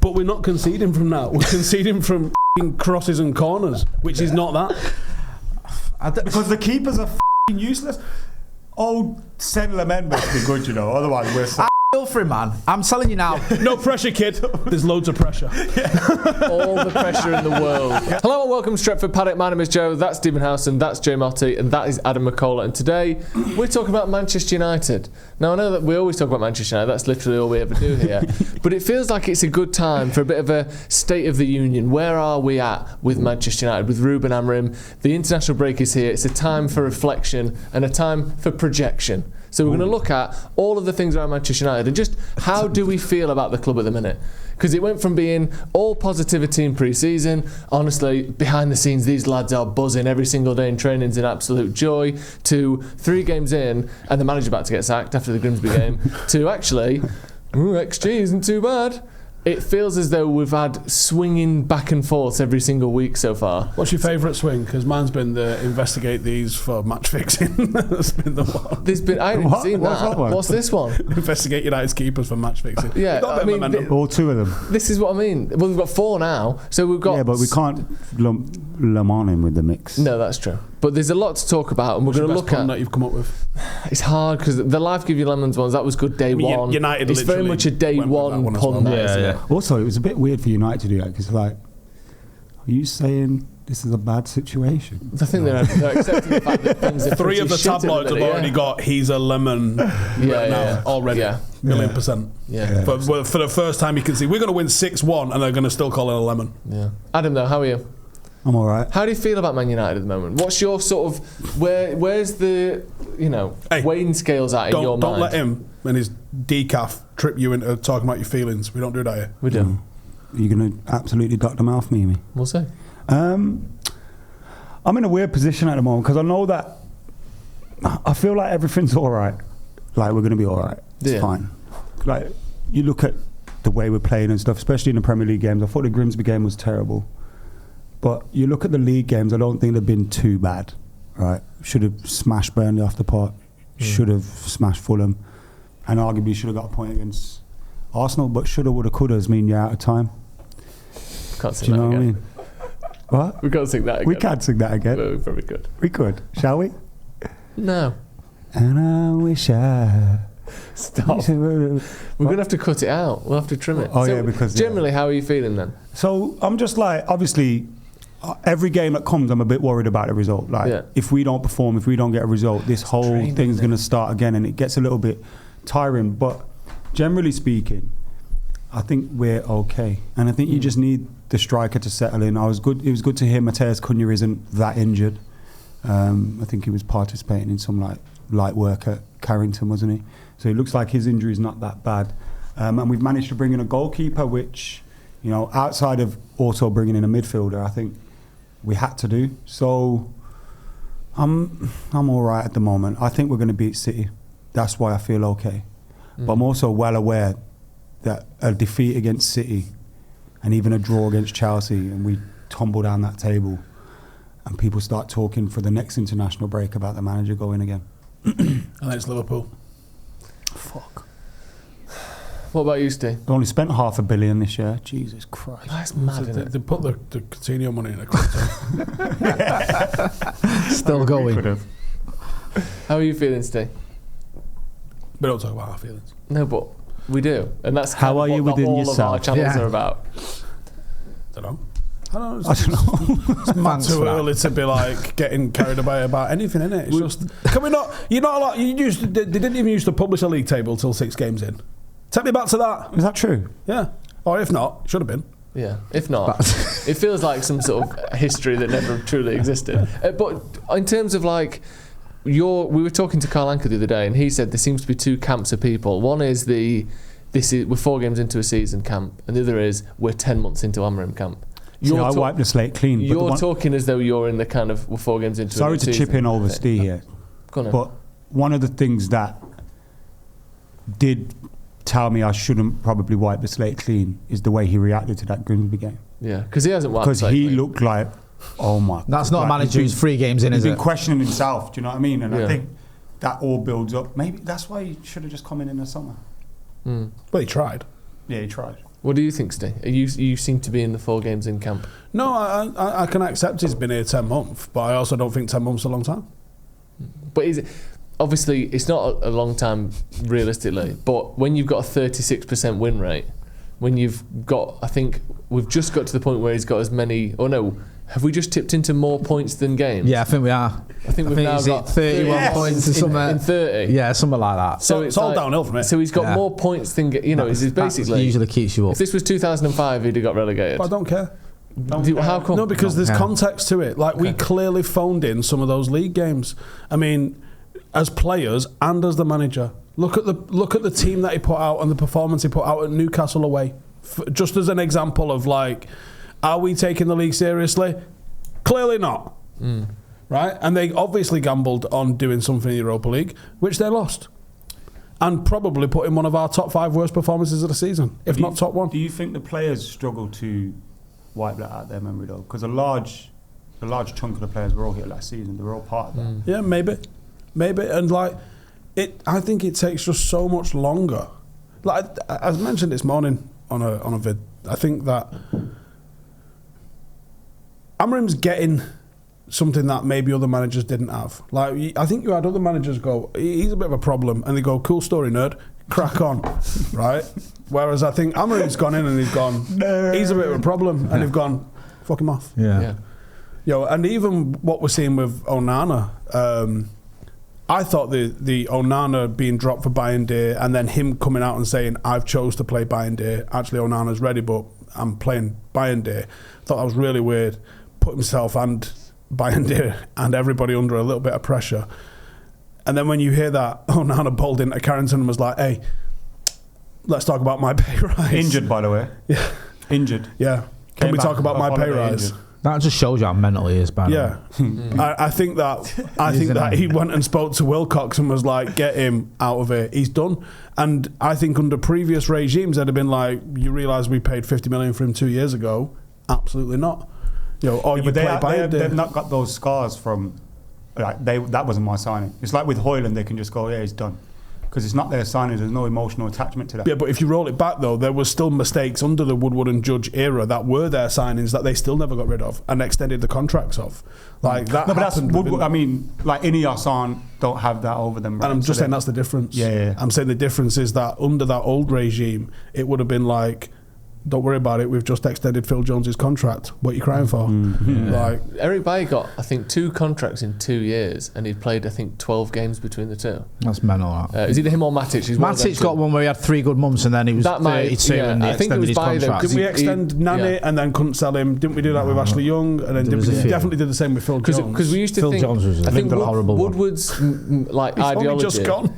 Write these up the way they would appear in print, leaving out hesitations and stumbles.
But we're not conceding from that. We're conceding from crosses and corners, which is not that. Because the keepers are useless. Old Senne Lammens must be good, otherwise we're... Feel for him, man. I'm telling you now. No pressure, kid. There's loads of pressure. All the pressure in the world. Hello and welcome to Stretford Paddock. My name is Joe. That's Stephen Howson. That's Jay Motti. And that is Adam McKola. And today we're talking about Manchester United. Now I know that we always talk about Manchester United. That's literally all we ever do here. But it feels like it's a good time for a bit of a state of the union. Where are we at with Manchester United, with Ruben Amorim? The international break is here. It's a time for reflection and a time for projection. So we're going to look at all of the things around Manchester United and just how do we feel about the club at the minute? Because it went from being all positivity in pre-season, honestly, behind the scenes, these lads are buzzing every single day in training's in absolute joy, to 3 games in, and the manager about to get sacked after the Grimsby game, to actually, XG isn't too bad. It feels as though we've had swinging back and forth every single week so far. What's your favourite swing? Because mine's been the investigate these for match fixing. That's been the one. I haven't seen that. What's this one? Investigate United's keepers for match fixing. Yeah, I mean, all 2 of them. This is what I mean. Well, we've got 4 now, so we've got... Yeah, but we can't lump on him with the mix. No, that's true. But there's a lot to talk about, and we're going to look at... that you've come up with? It's hard, because the Life Give You Lemons ones, that was good day one. United it's very much a day one pun. Yeah. Also, it was a bit weird for United to do that, because are you saying this is a bad situation? I think they're accepting the fact that things are 3 of the tabloids have already got he's a lemon already. Yeah. Million %. Yeah. But for the first time you can see we're going to win 6-1 and they're going to still call it a lemon. Yeah. Adam, though, how are you? I'm all right. How do you feel about Man United at the moment? What's your sort of where's the weighing scales at in your mind? Don't let him and his decaf trip you into talking about your feelings. We don't do that here. We do. You're going to absolutely Dr. Mouth me? We'll see. I'm in a weird position at the moment because I know that I feel like everything's all right. Like we're going to be all right. It's fine. Like you look at the way we're playing and stuff, especially in the Premier League games. I thought the Grimsby game was terrible. But you look at the league games, I don't think they've been too bad, right? Should have smashed Burnley off the park, should have smashed Fulham, and arguably should have got a point against Arsenal, but shoulda, woulda, coulda's mean you're out of time. Can't sing that again. What I mean? What? We can't sing that again. We can't sing that again. Well, we probably could. We could. Shall we? No. And I wish I... Stop. We're going to have to cut it out. We'll have to trim it. Oh, so because... Generally, how are you feeling then? So, I'm just like, obviously... every game that comes, I'm a bit worried about the result. If we don't perform, if we don't get a result, this whole thing's going to start again, and it gets a little bit tiring. But generally speaking, I think we're okay, and I think you just need the striker to settle in. It was good to hear Matheus Cunha isn't that injured. I think he was participating in some light work at Carrington, wasn't he? So it looks like his injury is not that bad, and we've managed to bring in a goalkeeper, which outside of also bringing in a midfielder, I think we had to do. So I'm all right at the moment. I think we're going to beat City. That's why I feel okay. But I'm also well aware that a defeat against City and even a draw against Chelsea and we tumble down that table and people start talking for the next international break about the manager going again. And then it's Liverpool. Fuck. What about you, Steve? They only spent $500 million this year. Jesus Christ. That's mad, isn't it? They put the Coutinho money in a crypto. Still going. How are you feeling, Steve? We don't talk about our feelings. No, but we do. And that's how are you within yourself? Of our channels are about. I don't know. It's too early to be like getting carried away about anything, innit? It's just, can we not? You're not a lot. They didn't even used to publish a league table till 6 games in. Take me back to that. Is that true? Yeah. Or if not, should have been. Yeah. If not, it feels like some sort of history that never truly existed. But in terms of we were talking to Carl Anker the other day, and he said there seems to be 2 camps of people. One is we're 4 games into a season camp, and the other is we're 10 months into Amorim camp. I wiped the slate clean. You're talking as though you're in the kind of we're 4 games into. Sorry to chip in over Steve here, but one of the things that did tell me I shouldn't probably wipe the slate clean is the way he reacted to that Grimsby game. Yeah, because he hasn't wiped the slate clean. Because he looked like, oh my. That's not a manager who's 3 games in, is it? He's been questioning himself. Do you know what I mean? And I think that all builds up. Maybe that's why he should have just come in the summer. Well, he tried. Yeah, he tried. What do you think, Steve? You seem to be in the 4 games in camp. No, I can accept he's been here 10 months, but I also don't think 10 months is a long time. But obviously, it's not a long time realistically, but when you've got a 36% win rate, when you've got, I think we've just got to the point where he's got as many, have we just tipped into more points than games? Yeah, I think we are. I think we've now got 31 points in 30. Yeah, something like that. So it's all downhill from it. So he's got more points than, it's basically... usually keeps you up. If this was 2005, he'd have got relegated. But I don't care. How come? No, because there's context to it. Like, we clearly phoned in some of those league games. I mean, as players and as the manager, look at the team that he put out and the performance he put out at Newcastle away. Just as an example of, like, are we taking the league seriously? Clearly not. Right? And they obviously gambled on doing something in the Europa League, which they lost. And probably put in one of our top 5 worst performances of the season, if not top 1. Do you think the players struggle to wipe that out of their memory, though? Because a large chunk of the players were all here last season. They were all part of that. Yeah, maybe. And, like, I think it takes just so much longer. Like, I mentioned this morning on a vid, I think that Amorim's getting something that maybe other managers didn't have. Like, I think you had other managers go, he's a bit of a problem, and they go, cool story, nerd, crack on, right? Whereas I think Amorim's gone in and he's gone, he's a bit of a problem, and they've gone, fuck him off. Yeah. And even what we're seeing with Onana, I thought the Onana being dropped for Bayern Day and then him coming out and saying, I've chose to play Bayern Day, actually Onana's ready, but I'm playing Bayern Day, thought that was really weird. Put himself and Bayern Day and everybody under a little bit of pressure. And then when you hear that, Onana bowled into Carrington and was like, hey, let's talk about my pay rise. Injured, by the way. Yeah. Injured. Yeah. Can we talk about my pay rise? Injured. That just shows you how mental he is, by the way. I think that he went and spoke to Wilcox and was like, get him out of here. He's done. And I think under previous regimes, they'd have been like, you realise we paid 50 million for him 2 years ago? Absolutely not. But they've not got those scars from, like, that wasn't my signing. It's like with Hoyland, they can just go, yeah, he's done. Because it's not their signing, there's no emotional attachment to that. Yeah, but if you roll it back, though, there was still mistakes under the Woodward and Judge era that were their signings that they still never got rid of and extended the contracts of. Like, that no, but that's happened. Woodward, I mean, like, Ineos don't have that over them. Right? And I'm just saying that's the difference. Yeah. I'm saying the difference is that under that old regime, it would have been like, don't worry about it, we've just extended Phil Jones's contract. What are you crying for? Like, Eric Bailly got, I think, 2 contracts in 2 years, and he'd played, I think, 12 games between the 2. That's mental. Is either him or Matic? Matic got one where he had 3 good months, and then he was 32, and he extended his contract. Didn't we extend Nani and then couldn't sell him? Didn't we do that with Ashley Young? And then definitely did the same with Phil Jones. Because we used to Phil think, Jones was I think horrible Woodward's like He's ideology. only just gone.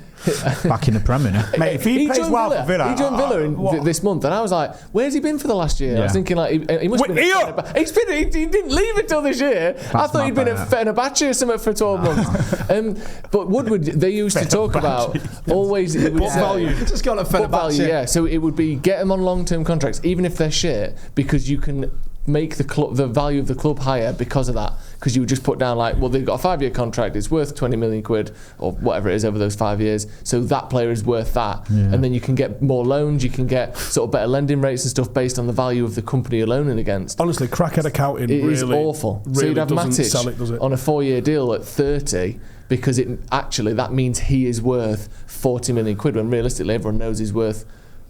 Back in the Premier. Mate, if he plays well for Villa, he joined Villa this month, and I was like, "Where's he been for the last year?" I was thinking, like, he must have been. He didn't leave until this year. I thought he'd been at Fenerbahce or something for 12 months. But Woodward, they used to talk about always What value? Just got a Fenerbahce. Value, yeah. So it would be get them on long-term contracts, even if they're shit, because you can make the value of the club higher because of that. Because you would just put down, like, well, they've got a 5-year contract, it's worth 20 million quid or whatever it is over those 5 years, so that player is worth that. And then you can get more loans, you can get sort of better lending rates and stuff based on the value of the company you're loaning against. Honestly, crackhead accounting is awful. Really so you'd have doesn't Matic sell it, does it? on a 4-year deal at 30 because that means he is worth 40 million quid when realistically everyone knows he's worth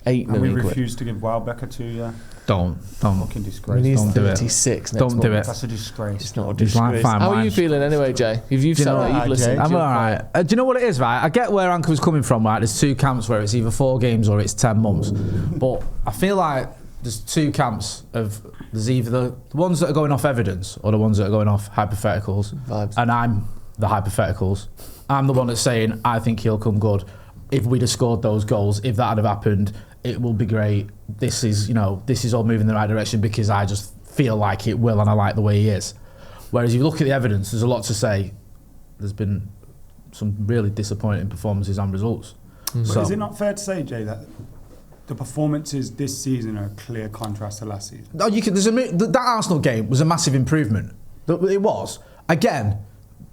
8 million and we quid. refuse to give Welbecker to Don't. Fucking disgrace. He's Don't do it. 36 next Don't month. do it. That's a disgrace. It's not a He's like disgrace. fine How are wine. you feeling anyway, Jay? You've said that, you've listened. I'm alright. Do you know what it is, right? I get where Anka was coming from, right? There's 2 camps where it's either 4 games or it's 10 months. But I feel like there's 2 camps of there's either the ones that are going off evidence or the ones that are going off hypotheticals. Vibes. And I'm the hypotheticals. I'm the one that's saying I think he'll come good. If we'd have scored those goals, if that had have happened, it will be great. This is all moving in the right direction because I just feel like it will and I like the way he is. Whereas if you look at the evidence, there's a lot to say. There's been some really disappointing performances and results. But is it not fair to say, Jay, that the performances this season are a clear contrast to last season? No, that Arsenal game was a massive improvement. It was. Again,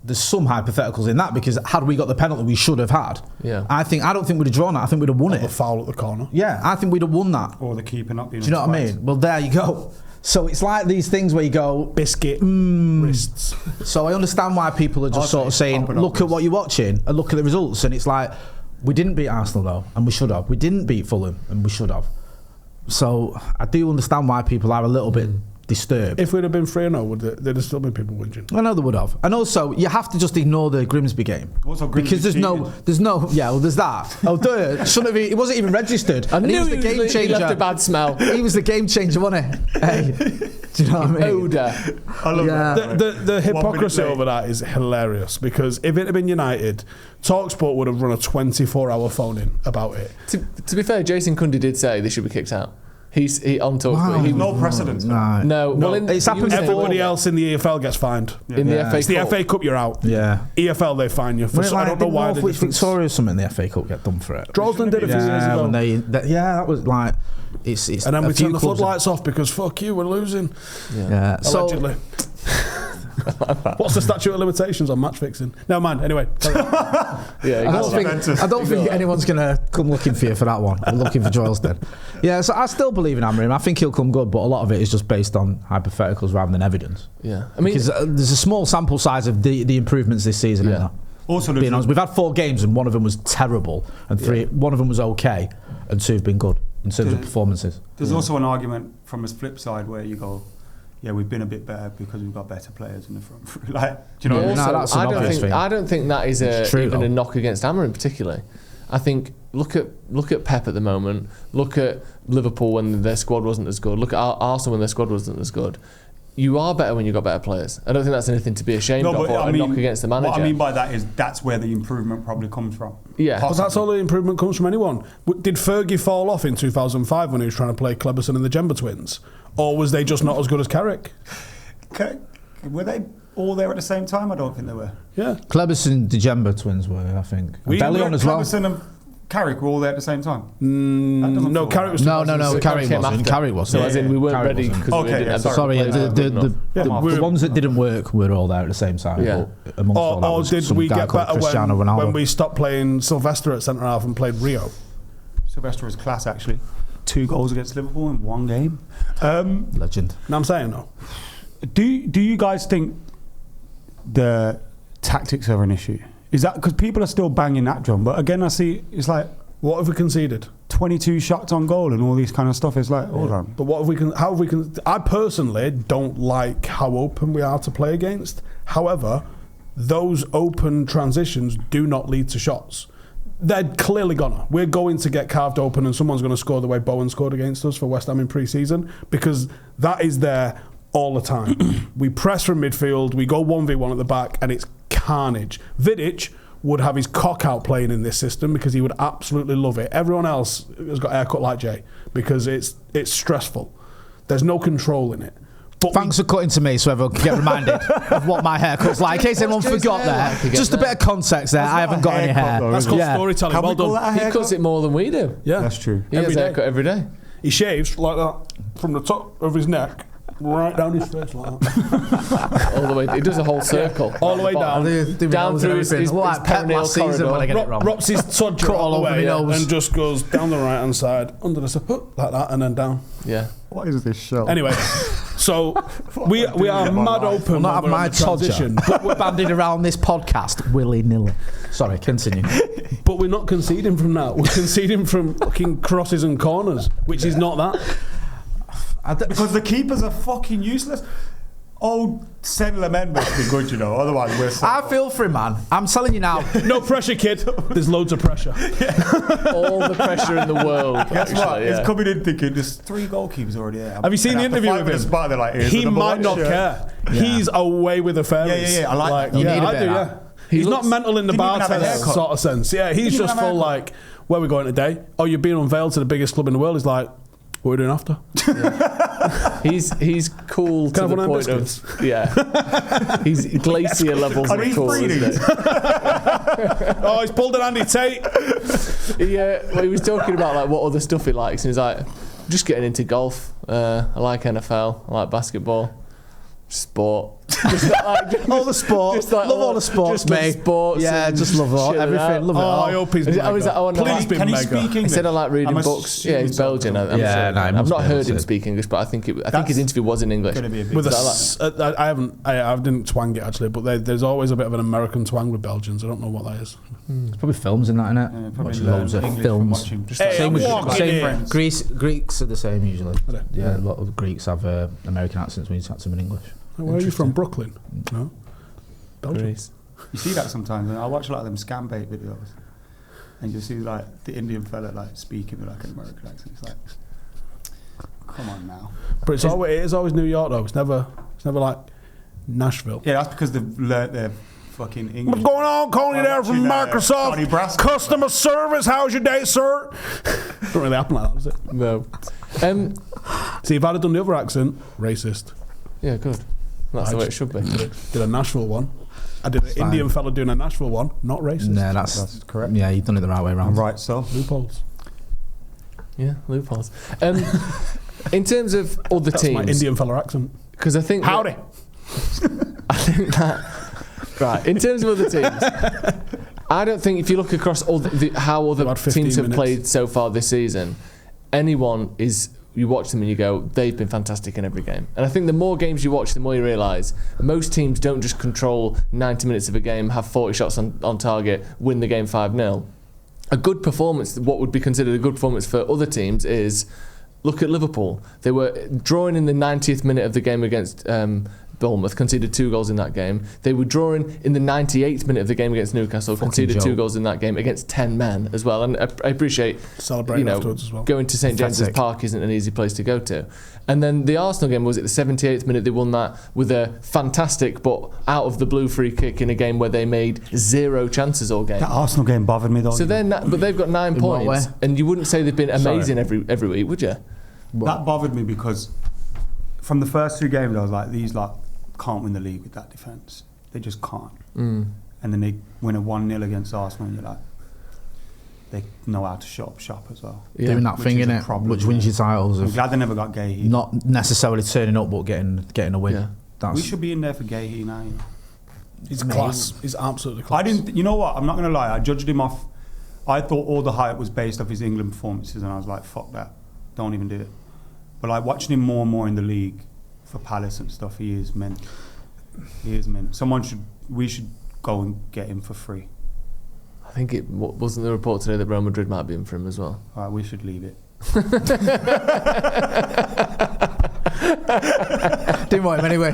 there's some hypotheticals in that, because had we got the penalty we should have had, I don't think we'd have drawn that. I think we'd have won it. A foul at the corner. Yeah, I think we'd have won that. Or the keeper not being. Do you know what I mean? Well, there you go. So it's like these things where you go biscuit wrists. So I understand why people are just sort of saying, look at what you're watching and look at the results, and it's like, we didn't beat Arsenal though, and we should have. We didn't beat Fulham, and we should have. So I do understand why people are a little bit disturbed. If we'd have been 3-0, would there'd have still been people whinging? I know they would have. And also, you have to just ignore the Grimsby game. Also, Grimsby because there's that. Oh, shouldn't have. It wasn't even registered. I knew he was the game changer. He left a bad smell. He was the game changer, wasn't he? Hey, do you know what I mean? Odour. I love that. The hypocrisy over that is hilarious, because if it had been United, TalkSport would have run a 24-hour phone-in about it. To be fair, Jason Cundy did say they should be kicked out. He on TalkSport. He no precedent. No. Well, it's happened. Everybody else in the EFL gets fined. In the FA Cup. It's the FA Cup, you're out. Yeah. EFL, they fine you. I don't know why. Victoria or something in the FA Cup get done for it. Droylsden did a few years ago. That was like. It's and then we turned the floodlights off because fuck you, we're losing. Yeah. Allegedly. What's the statute of limitations on match fixing? Never mind. Anyway. I don't think anyone's going to come looking for you for that one. I'm looking for Droylsden. Yeah, so I still believe in Amorim. I think he'll come good, but a lot of it is just based on hypotheticals rather than evidence. Yeah, I mean, because there's a small sample size of the improvements this season. Yeah. Also, being honest, we've had 4 games and one of them was terrible, and one of them was okay, and 2 have been good in terms of performances. There's also an argument from his flip side where you go, yeah, we've been a bit better because we've got better players in the front. Like, do you know what I mean? That's an obvious thing. I don't think that is even a knock against Amorim particularly. I think look at Pep at the moment. Look at Liverpool when their squad wasn't as good. Look at Arsenal when their squad wasn't as good. You are better when you've got better players. I don't think that's anything to be ashamed of or a knock against the manager. What I mean by that is that's where the improvement probably comes from. Yeah. But that's all the improvement comes from anyone. Did Fergie fall off in 2005 when he was trying to play Cleberson and the Jemba twins? Or was they just not as good as Carrick? Were they all there at the same time? I don't think they were. Yeah. Cleberson and the Jemba twins were, I think. Bellion as well. Cleberson and Carrick were all there at the same time. No, Carrick was. No, Carrick wasn't. Carrick wasn't. So as in we weren't ready because we didn't have the ones that didn't work were all there at the same time. Yeah. Or did we get better when we stopped playing Sylvester at centre half and played Rio? Sylvester was class, actually. 2 goals against Liverpool in 1 game. Legend. No, I'm saying no. Do you guys think the tactics are an issue? Is that because people are still banging that drum? But again, I see it's like, what have we conceded? 22 shots on goal and all these kind of stuff. It's like, hold on. But how have we? I personally don't like how open we are to play against. However, those open transitions do not lead to shots. They're clearly gonna. We're going to get carved open, and someone's going to score the way Bowen scored against us for West Ham in pre-season, because that is there all the time. We press from midfield, we go 1v1 at the back, and it's carnage. Vidic would have his cock out playing in this system because he would absolutely love it. Everyone else has got a haircut like Jay because it's stressful. There's no control in it. But thanks for cutting to me so everyone can get reminded of what my haircut's like. In case anyone forgot there. Just a bit of context there. I haven't got any hair. That's called storytelling. Well done. He cuts it more than we do. Yeah. That's true. He has a haircut every day. He shaves like that from the top of his neck right down his face like that. All the way. He does a whole circle. All the way down. Down through his perineal corridor. When I get it wrong. Wraps his tudger all the way and just goes down the right hand side, under the like that, and then down. Yeah. What is this show? Anyway, so we are mad open. We'll not have my transition, but we're banding around this podcast willy-nilly. Sorry, continue. But we're not conceding from that. We're conceding from fucking crosses and corners, which is not that. Because the keepers are fucking useless. Old Senne Lammens must be good, you know. Otherwise, we're so I feel for him, man. I'm telling you now. No pressure, kid. There's loads of pressure. All the pressure in the world. Guess what? It's coming in thinking there's 3 goalkeepers already there. Have you seen the interview with him? Like, he might not care. Yeah. He's away with the fairies. Yeah. I like that. I do, yeah. He's not mental in the bartender sort of sense. Yeah, he's just full like, where are we going today? Oh, you're being unveiled to the biggest club in the world. He's like, what are we doing after? Yeah. He's cool to the point of he's glacier levels of cool, isn't it? Oh, he's pulled an Andy Tate. He was talking about like what other stuff he likes, and he's like, just getting into golf. I like NFL. I like basketball. Sport. All the sports. Love all the sports, mate. Sports, just love all everything. Love it all. I hope he's Please, can he speak English? Instead of like reading books, he's Belgian. I'm sure. I've not heard him speak English, but I think his interview was in English. I didn't twang it actually, but there's always a bit of an American twang with Belgians. I don't know what that is. There's probably films in that, innit? Probably loads of films. Same with Greeks are the same usually. Yeah, a lot of Greeks have American accents when you talk to them in English. Where are you from? Brooklyn? No, Belgium. Greece. You see that sometimes, and I watch a lot of them scam bait videos, and you see like the Indian fella like speaking with like an American accent. It's like, come on now. But it is always New York though. It's never like Nashville. Yeah, that's because they've learnt their fucking English. What's going on, Coney there from Microsoft Customer Service? How's your day, sir? Don't really happen like that, does it? No. See, if I'd have done the other accent, racist. Yeah, good. That's the way it should be. Did a Nashville one. I did an Indian fella doing a Nashville one, not racist. No, that's correct. Yeah, you've done it the right way around. Right, so loopholes. Yeah, loopholes. In terms of other teams, my Indian fella accent. Because I think howdy. I think that right. In terms of other teams, I don't think if you look across all how other teams have played so far this season, anyone is. You watch them and you go, they've been fantastic in every game. And I think the more games you watch, the more you realise most teams don't just control 90 minutes of a game, have 40 shots on target, win the game 5-0. A good performance, what would be considered a good performance for other teams is, look at Liverpool. They were drawing in the 90th minute of the game against Bournemouth, conceded 2 goals in that game. They were drawing in the 98th minute of the game against Newcastle, conceded 2 goals in that game against 10 men as well. And I appreciate celebrating afterwards as well. Going to St James's Park isn't an easy place to go to. And then the Arsenal game was at the 78th minute. They won that with a fantastic but out of the blue free kick in a game where they made 0 chances all game. That Arsenal game bothered me though. So but they've got 9 points, and you wouldn't say they've been amazing every week, would you? That bothered me because from the first 2 games I was like, these can't win the league with that defence. They just can't. And then they win a 1-0 against Arsenal and you're like, they know how to shut up shop as well. Yeah. Doing that thing, innit, which wins you titles. I'm glad they never got Gahey. Not necessarily turning up, but getting a win. Yeah. We should be in there for Gahey now. You know? He's class. He's absolutely class. You know what? I'm not going to lie. I judged him off. I thought all the hype was based off his England performances and I was like, fuck that. Don't even do it. But like watching him more and more in the league, for Palace and stuff, he is mint. We should go and get him for free. I think it wasn't the report today that Real Madrid might be in for him as well. All right, we should leave it. Didn't want him anyway.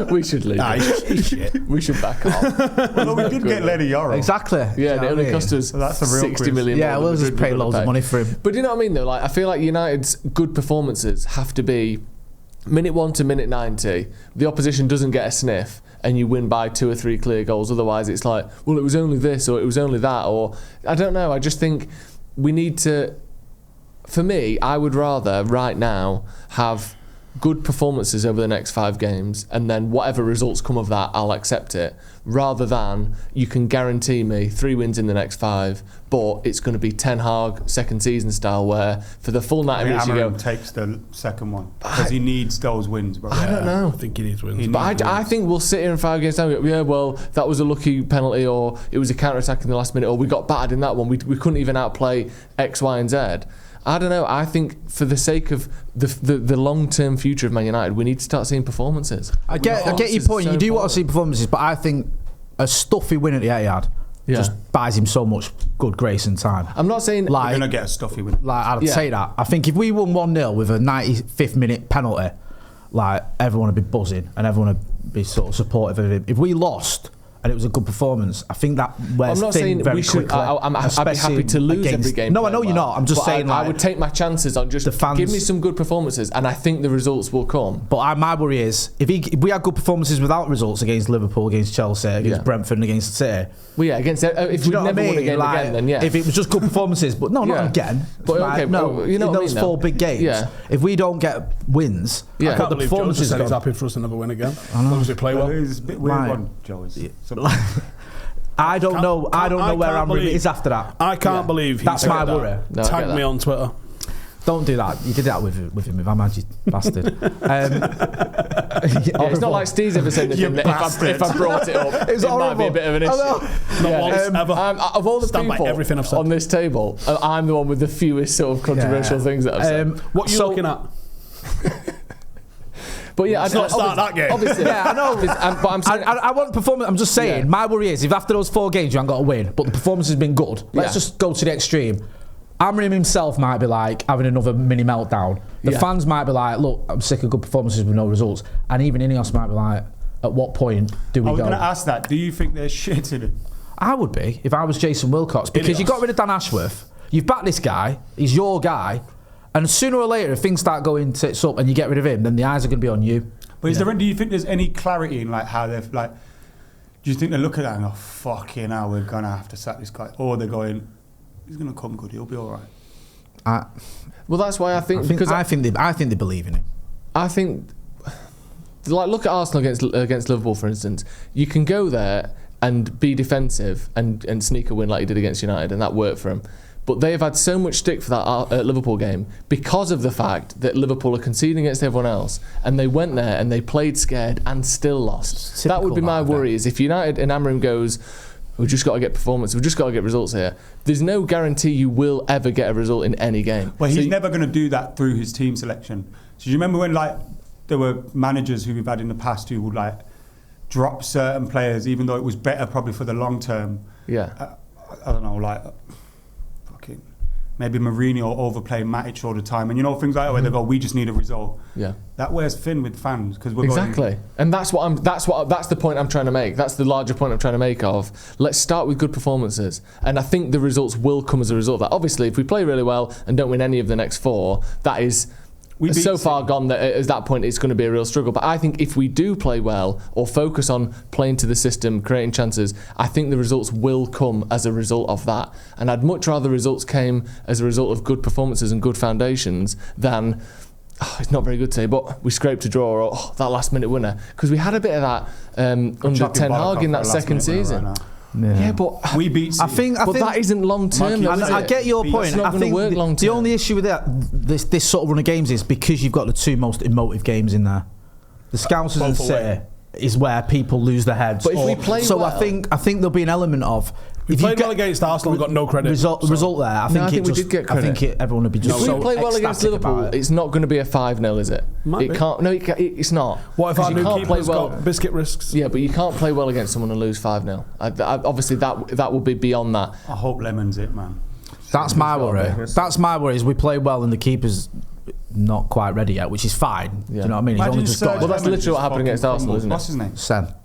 We should leave it. We should back off. Well, we did get Lenny Yoro. Exactly. Yeah, it only cost us that's a real 60 million. Yeah, we'll just pay loads of money for him. But do you know what I mean though? Like, I feel like United's good performances have to be minute 1 to minute 90. The opposition doesn't get a sniff and you win by 2 or 3 clear goals. Otherwise it's like, well, it was only this or it was only that, or I don't know. I just think we need to, for me, I would rather right now have good performances over the next 5 games and then whatever results come of that, I'll accept it, rather than you can guarantee me 3 wins in the next 5, but it's going to be Ten Hag second season style where for the full 90 minutes you go, takes the second one because he needs those wins, bro. I don't know. I think he needs wins. I think we'll sit here in 5 games time and go, yeah, well, that was a lucky penalty, or it was a counter-attack in the last minute, or we got battered in that one, we couldn't even outplay X, Y and Z. I don't know. I think for the sake of the long-term future of Man United, we need to start seeing performances. I get your point. You do want to see performances, but I think a stuffy win at the Etihad just buys him so much good grace and time. I'm not saying we're going to get a stuffy win. Like I'd say that. I think if we won 1-0 with a 95th minute penalty, like everyone would be buzzing and everyone would be sort of supportive of him. If we lost and it was a good performance, I think that wears I'm not thin saying very we should. quickly. I'd be happy to lose every game. No, I know you're not. I'm just saying. I would take my chances on just give me some good performances, and I think the results will come. But my worry is if we had good performances without results against Liverpool, against Chelsea, against Brentford, and against City. Well, yeah, against if we never won a game again, then yeah. If it was just good performances, but not again. But okay, no, you know in those 4 big games. If we don't get wins, I can't believe Joe just said he's happy for us to never win again. As long as we play well. It's a bit weird one, Joe. I don't know where I'm really is after that. I can't believe that's my worry. Tag me on Twitter. Don't do that. You did that with him, with Ahmad, you bastard. It's not like Steve's ever said anything that if I brought it up, it might be a bit of an issue. Not once, ever. Of all the people everything I've said on this table, I'm the one with the fewest sort of controversial things that I've said. What are you looking at? But yeah, let's not start that game. Obviously, yeah, I know. But I'm saying, I want performance. I'm just saying. My worry is if after those 4 games you haven't got a win, but the performance has been good. Let's just go to the extreme. Amram himself might be like having another mini meltdown. The fans might be like, look, I'm sick of good performances with no results. And even Ineos might be like, at what point do we go? I was going to ask that. Do you think they're shit in it? I would be if I was Jason Wilcox, because you got rid of Dan Ashworth. You've backed this guy. He's your guy. And sooner or later, if things start going tits up and you get rid of him, then the eyes are going to be on you. But do you think there's any clarity in like how they've like? Do you think they look at that and go, "Fucking hell, we're gonna have to sack this guy," or they're going, "He's gonna come good. He'll be all right." Well, that's why I think I think they believe in him. I think, like, look at Arsenal against Liverpool, for instance. You can go there and be defensive and sneak a win like you did against United, and that worked for him. But they have had so much stick for that Liverpool game because of the fact that Liverpool are conceding against everyone else, and they went there and they played scared and still lost. That would be my worry, is if United and Amram goes, we've just got to get performance, we've just got to get results here, there's no guarantee you will ever get a result in any game. Well, he's never going to do that through his team selection. So do you remember when like there were managers who we've had in the past who would like drop certain players even though it was better probably for the long term? Yeah. I don't know, like maybe Mourinho overplay Matic all the time, and things like that where they go, we just need a result. Yeah, that wears thin with fans because we're exactly, and that's the point I'm trying to make. That's the larger point I'm trying to make. Of let's start with good performances, and I think the results will come as a result of that. Obviously, if we play really well and don't win any of the next 4, that is. So far gone that at that point it's going to be a real struggle. But I think if we do play well or focus on playing to the system, creating chances, I think the results will come as a result of that. And I'd much rather results came as a result of good performances and good foundations than, it's not very good today, but we scraped a draw or that last minute winner. Because we had a bit of that under Ten Hag in that second season. Right. Yeah, but we beat City. I think that isn't long term. I get your point. It's not going to work long term. The only issue with that, this sort of run of games, is because you've got the 2 most emotive games in there. The Scousers and City is where people lose their heads. But if we play well, I think there'll be an element of. We played well against Arsenal and got no credit. Result there. I think we did get credit. I think everyone would be just. If we play well against Liverpool, it's not going to be a 5-0, is it? It can't. No, it's not. What if our new keeper's got biscuit risks? Yeah, but you can't play well against someone and lose 5-0. Obviously, that will be beyond that. I hope Lemons it, man. That's my worry. That's my worry. Is we play well and the keeper's not quite ready yet, which is fine. Yeah. Do you know what I mean? He's only just got. Well, that's literally what happened against Arsenal, isn't it? What's his name? Serge.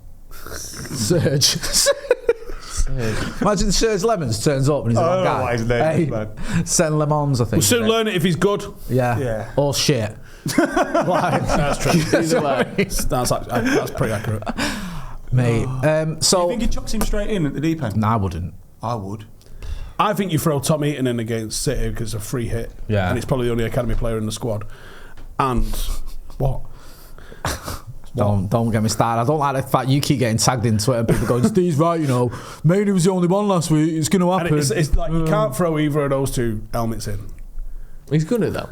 Imagine Serge Lammens turns up and he's a wrong guy. Senne Lammens, I think. We'll soon learn it if he's good. Yeah. Or shit. That's true. Either way. That's pretty accurate. Mate. So. Do you think he chucks him straight in at the deep end? No, I wouldn't. I would. I think you throw Tom Eaton in against City because it's a free hit. Yeah. And he's probably the only academy player in the squad. And what? Don't get me started. I don't like the fact you keep getting tagged in Twitter and people going, Steve's right, Maynard was the only one last week, it's going to happen. And it's like you can't throw either of those 2 helmets in. He's good at that.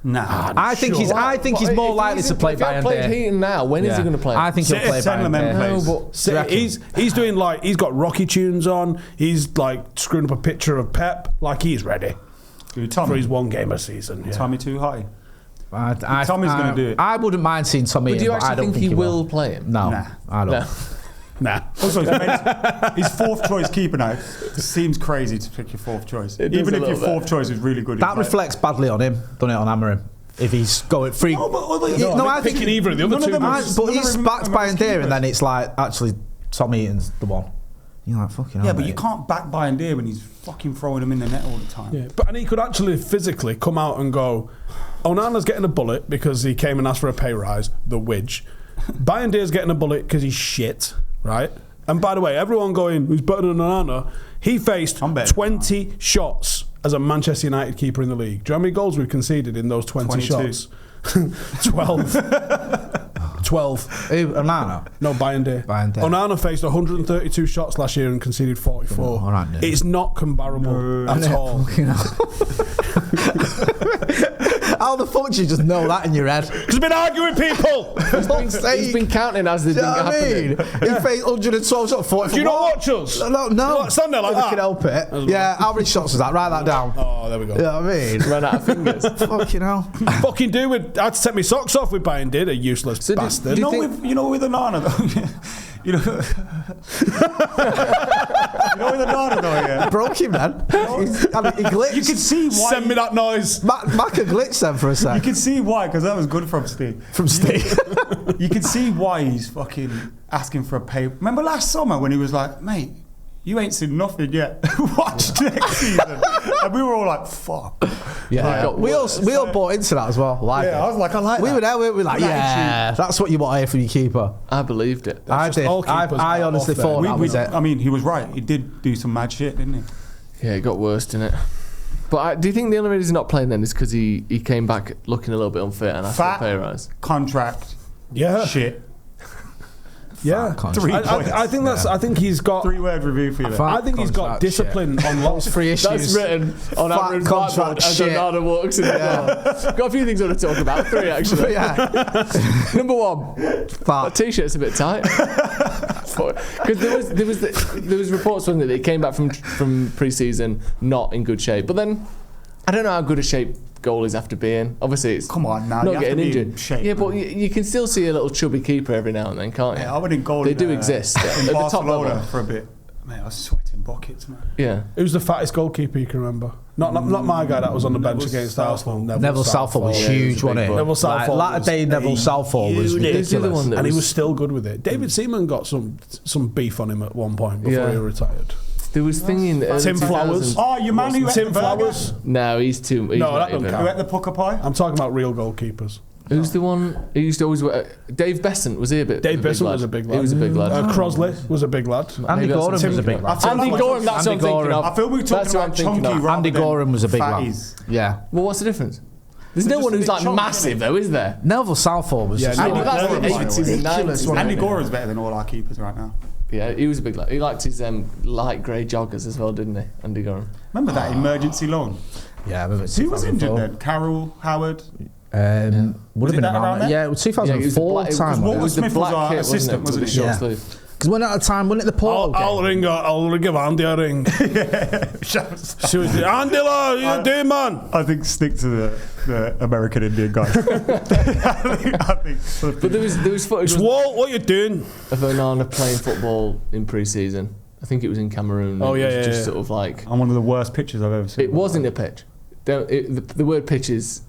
Nah, I think he's more likely to play Bayern. Played Heaton now. When is he going to play? I think he'll play Bayern. He's got Rocky tunes on. He's like screwing up a picture of Pep. Like he's ready for his 1 game a season. Yeah. Tommy too high. Tommy's going to do it. I wouldn't mind seeing Tommy. But do you actually think he will play him? No, I don't. Nah. Also, his 4th choice keeper now seems crazy to pick your 4th choice. Even if your 4th choice is really good. That reflects badly on him, doesn't it, on Amorim? If he's going free. I think picking either of the other 2. But he's backed by Bayern, and then it's like, actually, Tom Eaton's the one. You're like, fucking hell. Yeah, but you can't back Bayern when he's fucking throwing him in the net all the time. Yeah, and he could actually physically come out and go, Onana's getting a bullet because he came and asked for a pay rise, the widge. Bayern's getting a bullet because he's shit, right? And by the way, everyone going, who's better than Onana? He faced 20 shots as a Manchester United keeper in the league. Do you know how many goals we've conceded in those 20 shots? 12. 12. Onana? No, Bayern. Onana faced 132 shots last year and conceded 44. All right, it's not comparable at all. How the fuck do you just know that in your head? Because I've been arguing with people. He's been counting as they've been happening. He faced 112 shots, 40. Do you not watch us? No. Stand there like that. I can help it. Yeah, how many shots was that? Write that down. Oh, there we go. You know what I mean? Ran out of fingers. Fucking hell. Fucking do with. I had to take my socks off with Bayern, did a useless bastard. You know with Onana though. You know with Onana though, yeah. Broke him, man. He glitched. You could see why. Send me that noise. Mac glitched then for a sec. You could see why, because that was good from Steve. You could see why he's fucking asking for a pay. Remember last summer when he was like, mate, you ain't seen nothing yet. Watch next season. And we were all like, fuck. Yeah, we all bought into that as well. I was like, I like that. We were there, we were like, yeah, that's what you want to hear from your keeper. I believed it. I did. I honestly thought that was it. I mean, he was right. He did do some mad shit, didn't he? Yeah, it got worse, didn't it? But do you think the only reason he's not playing then is because he came back looking a little bit unfit and asked for a pay rise? Contract. Yeah. Shit. Yeah, 3 points. I think that's. I think he's got 3-word review for you. I think he's got discipline on lots of 3 issues. That's written on Aaron's blackboard as Onana walks in the door. Got a few things I want to talk about. 3 actually. Number 1, that t-shirt's a bit tight. Because there was reports, wasn't it, that he came back from pre-season not in good shape. But then I don't know how good a shape goalies have to be in. Obviously, it's come on now, not you getting have to be injured. in shape, yeah, but you can still see a little chubby keeper every now and then, can't you? Yeah, I went in goal. They do exist in at the top Barcelona level for a bit. Man, I was sweating buckets, man. Yeah. Who's the fattest goalkeeper you can remember? Not my guy that was on the bench against Arsenal. Neville Southall was huge, wasn't it? Neville Southall. Latter day Neville Southall was ridiculous. And he was still good with it. David Seaman got some beef on him at one point before he retired. There was thinking Tim Flowers. Oh, your man who ate Tim the Flowers. No, he's too. No, that don't count. Who ate the pucker pie? I'm talking about real goalkeepers. Who's the one who used to always wear? Dave Besant, was he a bit? Dave Besant was a big lad. He was a big lad. Crosley was a big lad. Andy Gorham was a big lad. Andy Gorham, that's what I'm thinking of. I feel we're talking about chunky rather Andy than Gorham was a big fatties. lad. Yeah. Well, what's the difference? There's no one who's like massive though, is there? Neville Southall was just that's the ridiculous. 80s and 90s. Andy Gorham's better than all our keepers right now. Yeah, he was a big lad. He liked his light grey joggers as well, didn't he, Andy Gorham? Remember that emergency loan? Yeah, I remember. Who was injured then? Carroll, Howard? Would have been around that. Yeah, it was 2004 time. Walter Smith was our assistant, wasn't he? Yeah. Because when at the time, wasn't it the Porto game? I'll ring Andy a ring. She was Andy, how you doing, man? I think stick to the American Indian guy. I think. But there was footage. Walt, what you doing? Of Onana playing football in pre-season. I think it was in Cameroon. Oh yeah, it was yeah. Just sort of like. On one of the worst pitches I've ever seen. It wasn't a pitch. The word pitch is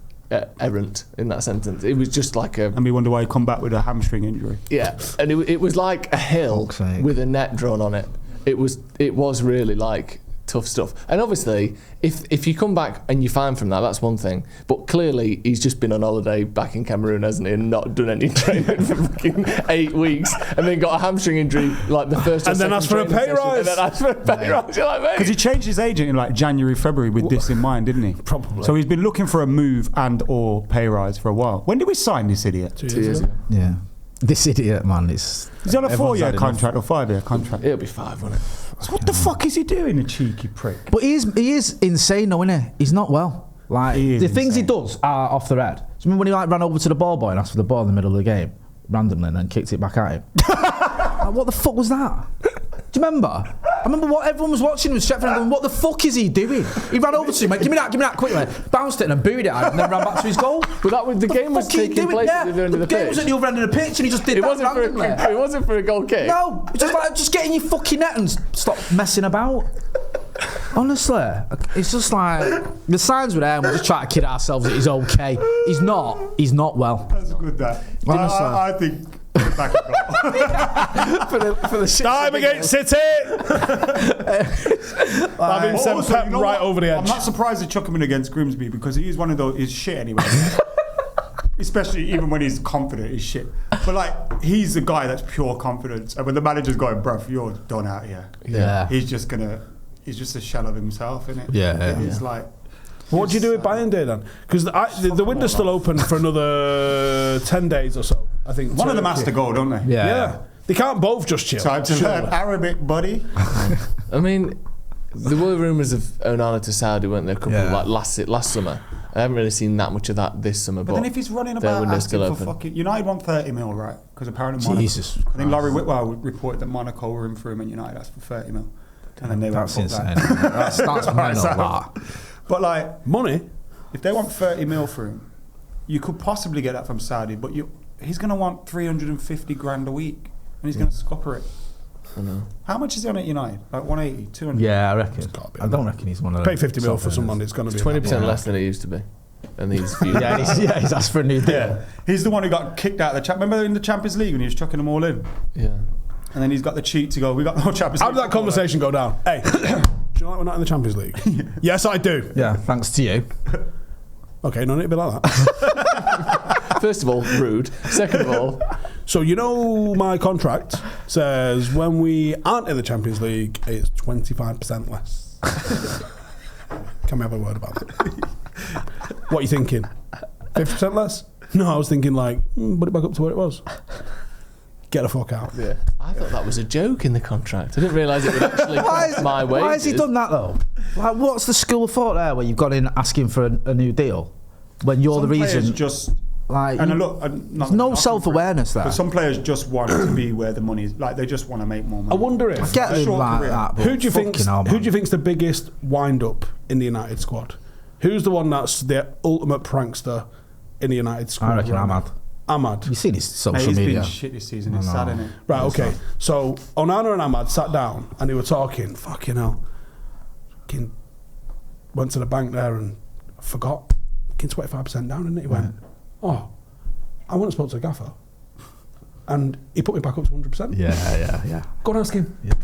errant in that sentence. It was just like a. And we wonder why he come back with a hamstring injury. Yeah, and it was like a hill with a net drawn on it. It was really like tough stuff. And obviously, if you come back and you're fine from that, that's one thing. But clearly, he's just been on holiday back in Cameroon, hasn't he, and not done any training for fucking 8 weeks, and then got a hamstring injury like the first. And then asked for a pay rise. And then asked for a pay rise. You're like, mate. Because he changed his agent in like January, February with this in mind, didn't he? Probably. So he's been looking for a move and/or pay rise for a while. When did we sign this idiot? 2 years ago. Yeah. This idiot, man, is. He's on a 4-year contract or 5-year contract. It'll be 5, won't it? So what the fuck is he doing, the cheeky prick? But he is insane, though, isn't he? He's not well. Like the things he does are off the head. Do you remember when he like ran over to the ball boy and asked for the ball in the middle of the game randomly and then kicked it back at him? Like, what the fuck was that? Do you remember? I remember what everyone was watching with Stretford and going, what the fuck is he doing? He ran over to him, like, give me that quickly. Bounced it and then booed it out and then ran back to his goal. But the game was taking place at the other end of the pitch. The game was at the other end of the pitch and he just did that randomly. It wasn't for a goal kick. No, it's just like, just get in your fucking net and stop messing about. Honestly, it's just like the signs were there and we're just trying to kid ourselves that he's okay. He's not well. That's good, that. Honestly. I think... back for the Time against City. I've been sent Pep right over the edge. I'm not surprised they chuck him in against Grimsby because he is one of those. He's shit anyway. Especially even when he's confident, he's shit. But like, he's the guy that's pure confidence. And when the manager's going, bruv, you're done out here. Yeah. He's just a shell of himself, innit? Yeah. He's like. What do you do with Bayern Day then? Because the window's still open for another 10 days or so. I think one of them has to go, don't they? Yeah. They can't both just chill. Time to learn Arabic, buddy. I mean, there were rumours of Onana to Saudi, weren't there? A couple like last summer. I haven't really seen that much of that this summer. But then if he's running about asking for fucking... United want 30 mil, right? Because apparently Jesus I think Laurie Whitwell reported that Monaco were in for him and United asked for 30 mil. And then they That's went insane. that. That's mental. But like... Money? If they want 30 mil for him, you could possibly get that from Saudi, but he's going to want 350 grand a week and he's going to scupper it. I know. How much is he on at United? Like 180, 200? Yeah, I reckon. I don't reckon he's one of Pay 50 mil for someone, it's going to be 20% less than it used to be. And he's he's asked for a new deal. Yeah. He's the one who got kicked out of the Remember in the Champions League when he was chucking them all in? Yeah. And then he's got the cheat to go, we got no Champions League. How did that conversation go down? Hey, do you like we're not in the Champions League? Yes, I do. Yeah, thanks to you. Okay, no need to be like that. First of all, rude. Second of all... So you know my contract says when we aren't in the Champions League, it's 25% less. Can we have a word about that? What are you thinking? 50% less? No, I was thinking like, put it back up to where it was. Get the fuck out. Yeah. I thought that was a joke in the contract. I didn't realise it would actually cost my wages. Why has he done that though? Like, what's the school of thought there where you've gone in asking for a new deal when you're some the reason? Just like, and look, there's no self-awareness there. But some players just want to be where the money is. Like they just want to make more money. I wonder if I get it like that. Who do you think's the biggest wind-up in the United squad? Who's the one that's the ultimate prankster in the United squad? I reckon Ahmad. You've seen his social media. He's been shit this season. It's sad, isn't it? Right, okay. So Onana and Ahmad sat down and they were talking. Fucking hell. Fucking went to the bank there and forgot. Fucking 25% down, didn't it? He went, I went and spoke to the gaffer. And he put me back up to 100%. Yeah. Go and ask him. Yeah.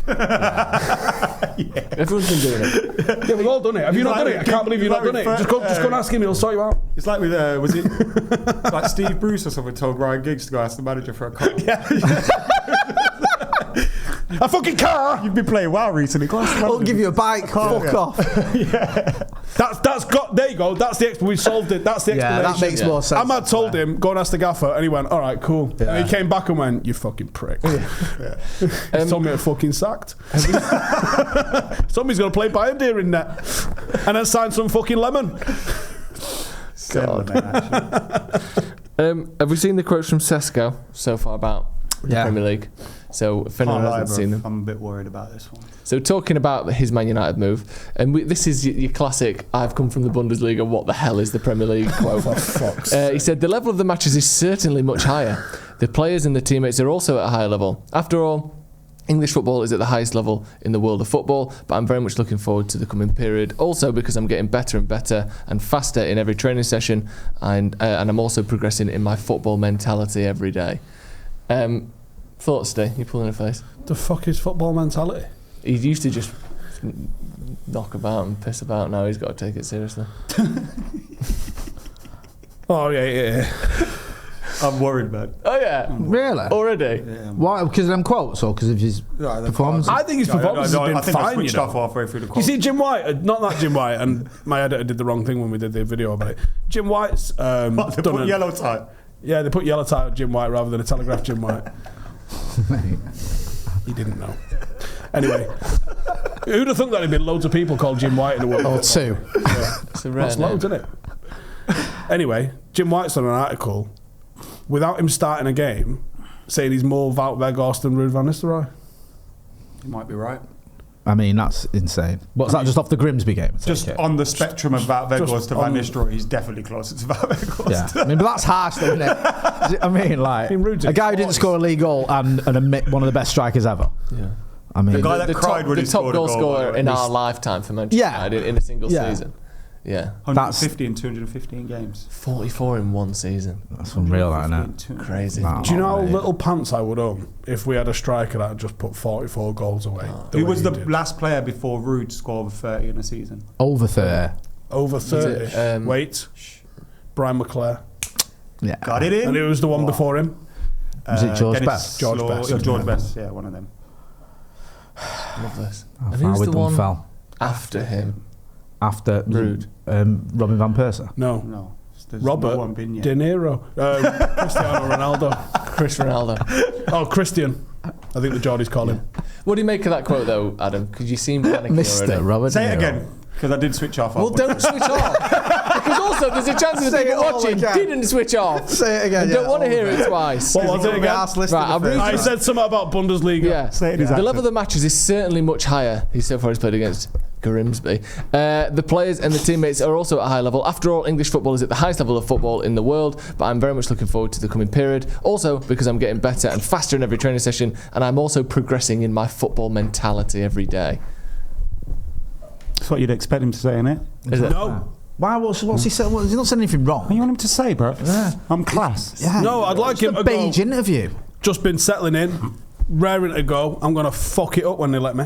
Everyone's been doing it. Yeah, we've all done it. Have you not done it? I can't believe you've not done it. Just go and ask him. He'll sort you out. It's like with was it like Steve Bruce or something told Ryan Giggs to go ask the manager for a car? Yeah. A fucking car. You've been playing well recently. I'll give you a bike. Fuck off. Yeah. That's got. There you go. That's the. We solved it. That's the explanation. Yeah, that makes more sense. Ahmad told him, go and ask the gaffer, and he went, all right, cool. Yeah. And he came back and went, you fucking prick. He told me to fucking sacked. Somebody's going to play Bayern in net and then sign some fucking lemon. God. Have we seen the quotes from Sesko so far about the Premier League? So if anyone hasn't seen them, I'm a bit worried about this one. So talking about his Man United move, and this is your classic I've come from the Bundesliga, what the hell is the Premier League quote. He said the level of the matches is certainly much higher. The players and the teammates are also at a higher level. After all, English football is at the highest level in the world of football, but I'm very much looking forward to the coming period, also because I'm getting better and better and faster in every training session, and I'm also progressing in my football mentality every day. Thoughts, Steve? You're pulling a face. The fuck is football mentality? He used to just knock about and piss about. Now he's got to take it seriously. Oh, yeah. I'm worried, man. Oh, yeah. Really? Already? Yeah. Why? Because of them quotes or because of his performance? I think his performance has been I think I fine, switched you know. off halfway through the You quote. see Jim White, not that Jim White, and my editor did the wrong thing when we did the video about it. Jim White's They put yellow tie. Yeah, they put yellow tie on Jim White rather than a Telegraph Jim White. He didn't know. Anyway, who'd have thought there'd been loads of people called Jim White in the world? Or two. Yeah. It's a rare That's loads, isn't it? Anyway, Jim White's done an article without him starting a game saying he's more Wout Weghorst than Ruud van Nistelrooy. You might be right. I mean, that's insane. What's that, just off the Grimsby game? Just on the spectrum of Wout Weghorst to Van Nistelrooy, he's definitely closer to Wout Weghorst. Yeah, I mean, but that's harsh, though, isn't it? I mean, like, a guy who didn't score a league goal and one of the best strikers ever. Yeah. I mean, The guy that cried when he scored a goal. The top goal scorer in our lifetime for Manchester United in a single season. Yeah. 150 in 215 games. 44 in one season. That's unreal, isn't it? Crazy. Do you know how little pants I would own if we had a striker that had just put 44 goals away? Who was the last player before Ruud scored over 30 in a season? Over 30. Over 30. Wait. Brian McClare. Yeah. Got it in. And who was the one before him? Was it George Best? George Best. George Best, yeah, one of them. Love this. How And far who's we the done one fell? after him? After Ruud. Robin Van Persie. No. There's Robert no one been yet. De Niro. Cristiano Ronaldo. Chris Ronaldo. Oh, Christian. I think the Geordies call him. What do you make of that quote, though, Adam? Because you seem panicking Mr. already. Robert Say De it Niro. again, because I did switch off. Well, don't switch off. Because also, there's a chance that the people watching didn't switch off. Say it again. And don't want to hear it twice. What was it again? I said something about Bundesliga. Yeah. Say it The exactly. level of the matches is certainly much higher. So far he's played against Grimsby. The players and the teammates are also at a high level. After all, English football is at the highest level of football in the world, but I'm very much looking forward to the coming period. Also, because I'm getting better and faster in every training session, and I'm also progressing in my football mentality every day. That's what you'd expect him to say, innit? Is it? No. Why? What's he said? He's not saying anything wrong. What do you want him to say, bro? Yeah. I'm class. Yeah. No, I'd like him to go. Beige interview. Just been settling in, raring to go. I'm going to fuck it up when they let me.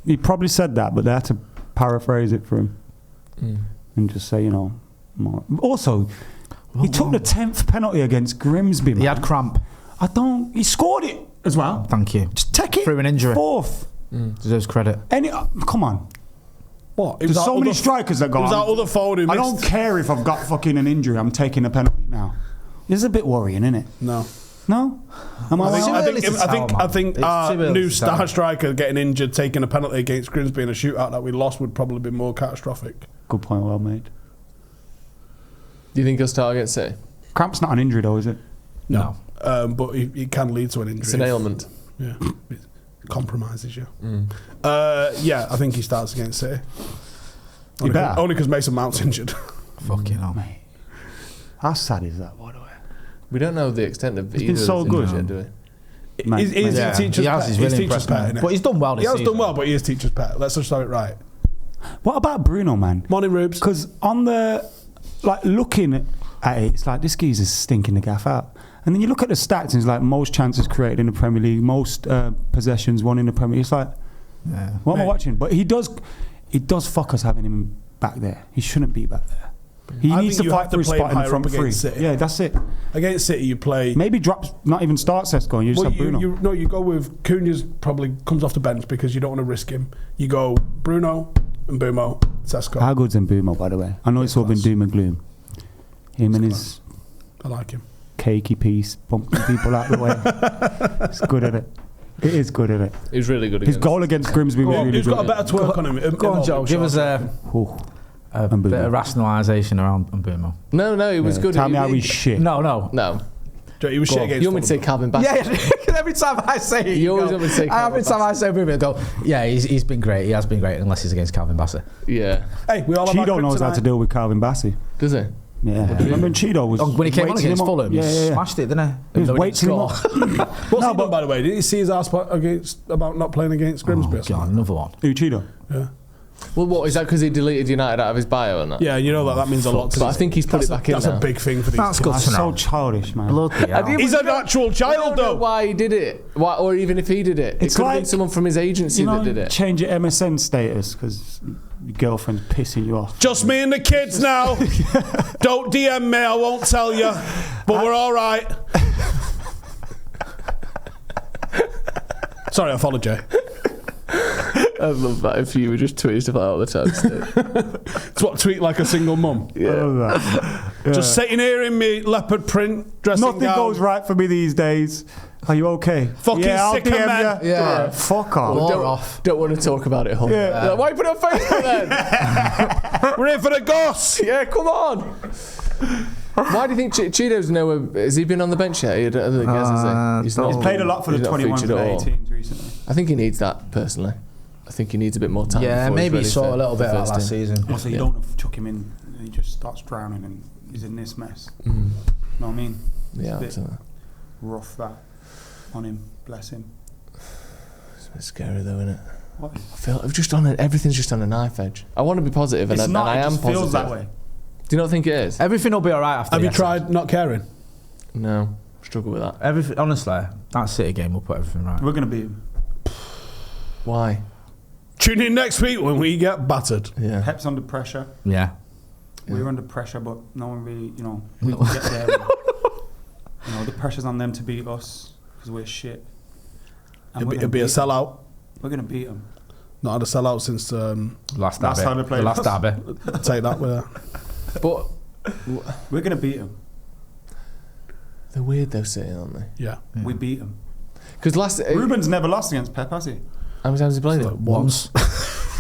He probably said that, but they had to paraphrase it for him and just say, you know. More. Also, he took the 10th penalty against Grimsby. Man. He had cramp. He scored it as well. Thank you. Just take it. Through an injury. 4th. Deserves credit. Come on. What? There's so many strikers that go. It was that other forward who I missed. don't care if I've got fucking an injury. I'm taking a penalty now. This is a bit worrying, isn't it? No. No? Am I wrong? I think our new star striker getting injured, taking a penalty against Grimsby in a shootout that we lost would probably be more catastrophic. Good point, well made. Do you think he'll start against City? Cramp's not an injury though, is it? No. But it can lead to an injury. It's an ailment. Yeah. It compromises you. Yeah, I think he starts against City. Only because Mason Mount's injured. Fucking hell. Mate. How sad is that, by the way? We don't know the extent of He's been so good, yet, do we? Mate, He's Yeah. teacher's He has, pet. he's He's really teacher's impressed, pet, man. innit? But he's done well this He has season. done well, but he is teacher's pet. Let's just have it right. What about Bruno, man? Morning, Rubes. Because on the, looking at it, it's like this geezer's stinking the gaff out. And then you look at the stats and it's like most chances created in the Premier League, most possessions won in the Premier League. It's like, what am I watching? But he does fuck us having him back there. He shouldn't be back there. He needs to fight for his spot in the front three. Yeah, that's it. Against City, you play. Maybe not even start Sesko and you just have Bruno. You go with Cunha's probably comes off the bench because you don't want to risk him. You go Bruno and Mbumo, Sesko. How good's Mbumo, by the way? I know it's all been doom and gloom. Him and his I like him. Cakey piece, bumping people out the way. It's good at it. It is good at it. He's really good. His goal against Grimsby was really He's good. got a better twerk on him. Go on, Joe. Give us a bit of rationalisation around Mbumo. No, it was good. Tell me how he's shit. No. Joe, he was shit against. You want me to say Calvin Bassey? Yeah, every time I say it, You always want me to say Calvin every time I say Mbumo, I go, yeah, he's been great. He has been great, unless he's against Calvin Bassey. Yeah. Hey, we all have Cheeto knows how to deal with Calvin Bassey. Does he? Yeah. Remember when Cheeto was When he came on against Fulham, he smashed it, didn't he? He was waiting him up. What's he done, by the way? Did you see his ass about not playing against Grimsby? Oh, God, another one. Who, Cheeto? Yeah. Well, what is that? Because he deleted United out of his bio and that? Yeah, you know that means a lot to But I think he's put it back in That's now. a big thing for these That's kids. good to know. So childish, man. Bloody hell. He's an actual I child, don't know though. why he did it. Why, or even if he did it. It's it could have been like, someone from his agency that did it. Change your MSN status because your girlfriend's pissing you off. Just me and the kids now. Don't DM me, I won't tell you. But we're all right. Sorry, I followed Jay. I love that if you were just tweeting stuff like all the time. It's what tweet like a single mum. Yeah. Just sitting here in me leopard print dressing Nothing gown. goes right for me these days. Are you okay? Fucking sick of men. Yeah. Fuck off. Don't want to talk about it, Hum. Yeah. Like, why you put it on Facebook then? We're here for the goss. Yeah, come on. Why do you think Cheeto's nowhere? Has he been on the bench yet? I don't think he has, has he? He's played a lot for the not 21 featured at all. 18s recently. I think he needs that, personally. I think he needs a bit more time. Yeah, before maybe he he's saw ready a little for bit the out first last team. season. Also, you don't chuck him in and he just starts drowning and he's in this mess. You know what I mean? Yeah, It's a bit absolutely. rough that on him. Bless him. It's a bit scary though, isn't it? What? I feel everything's just on a knife edge. I want to be positive, and It's not. I It am just positive. feels that way. Do you not think it is? Everything will be all right after. Have you the tried not caring? No, struggle with that. Everything, honestly, that City game will put everything right. We're going to beat him. Why? Tune in next week when we get battered. Yeah. Pep's under pressure. Yeah. We're under pressure, but no one really, we can get there. The pressure's on them to beat us because we're shit. And It'll be a sellout. We're going to beat them. Not had a sellout since Last time they derby. played The last us. derby. take that with her. But We're going to beat them. they're weird though, City, aren't they? Yeah. We beat them. Because Ruben's never lost against Pep, has he? How many times has he played it? Once.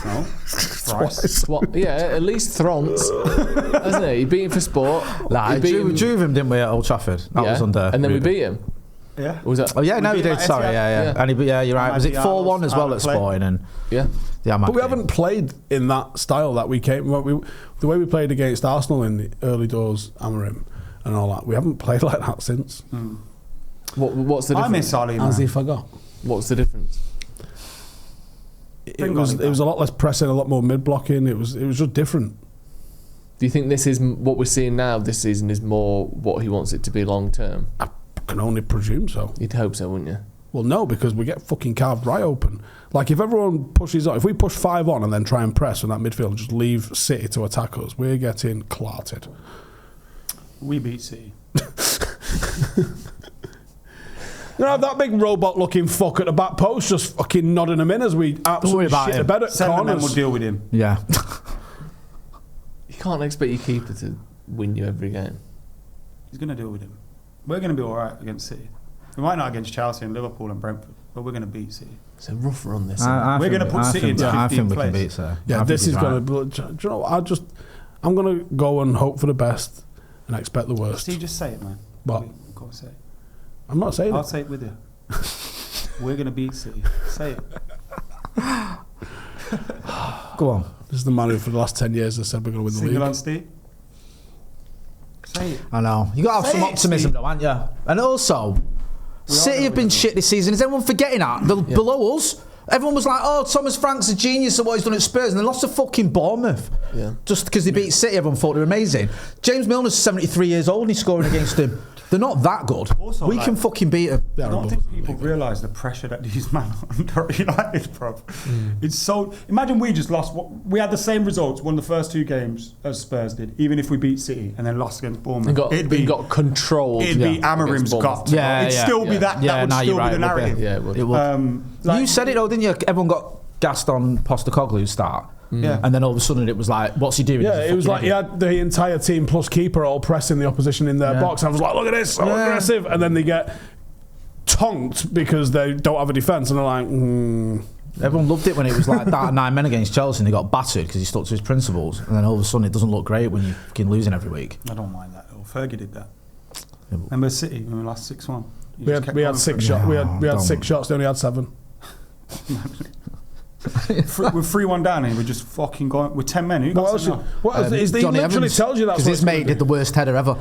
No. Thrice. What? Yeah, at least Thront, hasn't he? He beat him for sport. Nah, drew him, didn't we, at Old Trafford? That was under. And then we beat him. Yeah. Was that? Oh yeah, no, we did. Sorry, yeah. And you're right. Was it 4-1 as well at Sporting? And yeah. But we haven't played in that style that we came. The way we played against Arsenal in the early doors, Amorim, and all that. We haven't played like that since. What's the difference? I miss Ali, man. As if I got. What's the difference? It was a lot less pressing, a lot more mid blocking. It was just different. Do you think this is what we're seeing now this season is more what he wants it to be long term? I can only presume so. You'd hope so, wouldn't you? Well, no, because we get fucking carved right open. Like, if everyone pushes on, if we push 5 on and then try and press from that midfield and just leave City to attack us, we're getting clarted. We beat City. You know, that big robot-looking fuck at the back post just fucking nodding him in as we absolutely shit the bed at Senne corners. Lammens will deal with him. yeah. You can't expect your keeper to win you every game. He's going to deal with him. We're going to be all right against City. We might not against Chelsea and Liverpool and Brentford, but we're going to beat City. It's a rough run this. We're going to put City into 15th place. I think we can beat City. Yeah, this is going to... Do you know what? I'm going to go and hope for the best and expect the worst. Steve, just say it, man. What? Go on, say it. I'm not saying I'll it. say it with you. We're going to beat City. Say it. Go on. This is the man who for the last 10 years has said we're going to win the Single league. on Steve. Say it. I know. You got to have some optimism, though, haven't you? And also, City have been shit this season. Is everyone forgetting that? They're below us. Everyone was like, "Oh, Thomas Frank's a genius at what he's done at Spurs," and they lost to fucking Bournemouth. Yeah. Just because they beat City, everyone thought they were amazing. James Milner's 73 years old and he's scoring against him. They're not that good. Also, we can fucking beat them. I don't think people realise the pressure that these men are under at United, bro. It's so... Imagine we just lost... We had the same results, won the first 2 games as Spurs did, even if we beat City and then lost against Bournemouth. It got controlled. It'd be Amorim's got. It'd still be that. That would still be the narrative. Yeah, it would. You said it though, didn't you? Everyone got gassed on Postecoglou's start. Yeah. And then all of a sudden it was like, what's he doing? Yeah, it was like he had the entire team plus keeper all pressing the opposition in their box. I was like, look at this, so aggressive. And then they get tonked because they don't have a defence and they're like, Everyone loved it when it was like that 9 men against Chelsea and they got battered because he stuck to his principles. And then all of a sudden it doesn't look great when you're fucking losing every week. I don't mind that though. Fergie did that. Remember City when we lost 6-1? We had 6 shots. We had 6 shots, they only had 7. We're 3-1 down and we're just fucking going. We're 10 men. Who got he literally Evans, tells you that's because his mate did the worst header ever.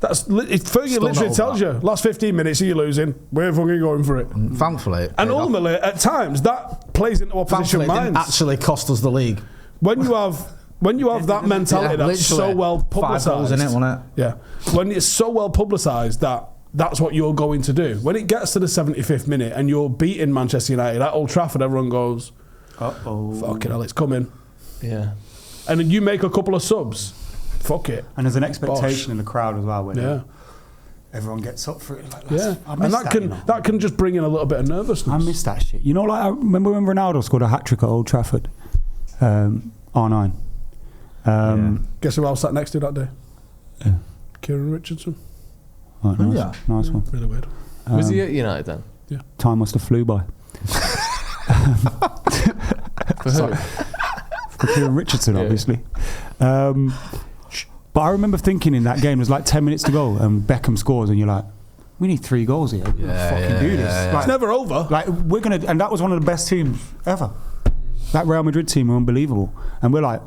Fergie literally tells you last 15 minutes you're losing, we're fucking going for it. Thankfully, and ultimately at times that plays into opposition minds. It didn't actually cost us the league. When you have that mentality that's so well publicised, 5 goals in it, wasn't it? Yeah, when it's so well publicised that's what you're going to do. When it gets to the 75th minute and you're beating Manchester United at Old Trafford, everyone goes, fucking hell, it's coming. Yeah. And then you make a couple of subs. Fuck it. And there's an expectation in the crowd as well. Where everyone gets up for it. Like, and that can just bring in a little bit of nervousness. I miss that shit. You know, like I remember when Ronaldo scored a hat-trick at Old Trafford, R9. Guess who else sat next to that day? Yeah. Kieran Richardson. Right, nice one. Really weird. Was he at United then? Yeah. Time must have flew by. For who? For Kieran Richardson, obviously. But I remember thinking in that game, there's like 10 minutes to go and Beckham scores and you're like, we need 3 goals here. We're gonna fucking do this. Like, it's never over. Like we're gonna, and that was one of the best teams ever. That Real Madrid team were unbelievable, and we're like,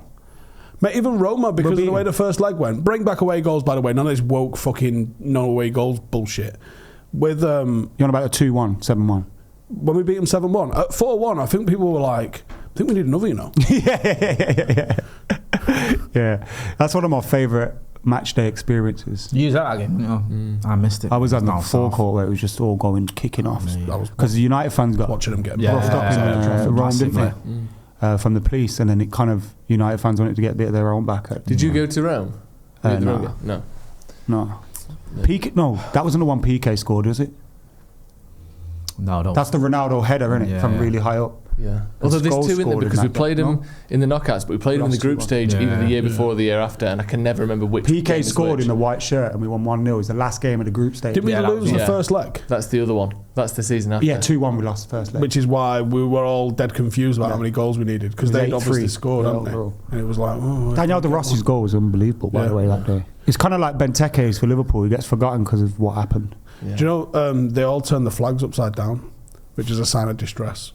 mate, even Roma, because of the way the first leg went. Bring back away goals, by the way. None of this woke fucking no away goals bullshit. With you're on about a 2-1, 7-1. When we beat them 7-1 at 4-1, I think people were like, I think we need another, you know. Yeah, that's one of my favourite match day experiences. You use that again? I missed it. I was on the forecourt where it was just all kicking off. Because the United fans got watching them get roughed up in Rome, didn't they? From the police, and then it kind of United fans wanted to get a bit of their own back. Did you go to Rome? No. No. PK, no, that wasn't the one PK scored, was it? No, don't. That's the Ronaldo header, isn't it? Yeah, From yeah. really high up. Yeah. Although there's Scholes two in there scored because we that played game, him in the knockouts, but we played him in the group 2-1. stage Yeah, either the year yeah. before or the year after, and I can never remember which. game PK is scored which. in the white shirt and we won 1-0. It was the last game of the group stage. Did we that lose was- the yeah. first leg? That's the other one. That's the season after. Yeah, 2-1 we lost the first leg. Which is why we were all dead confused about how many goals we needed because It was they'd 8-3. obviously scored, Yeah, hadn't they? overall. And it was like, oh, Daniel De Rossi's goal was unbelievable, by Yeah. the way, that day. It's kind of like Benteke's for Liverpool. He gets forgotten because of what happened. Yeah. Do you know they all turned the flags upside down, which is a sign of distress.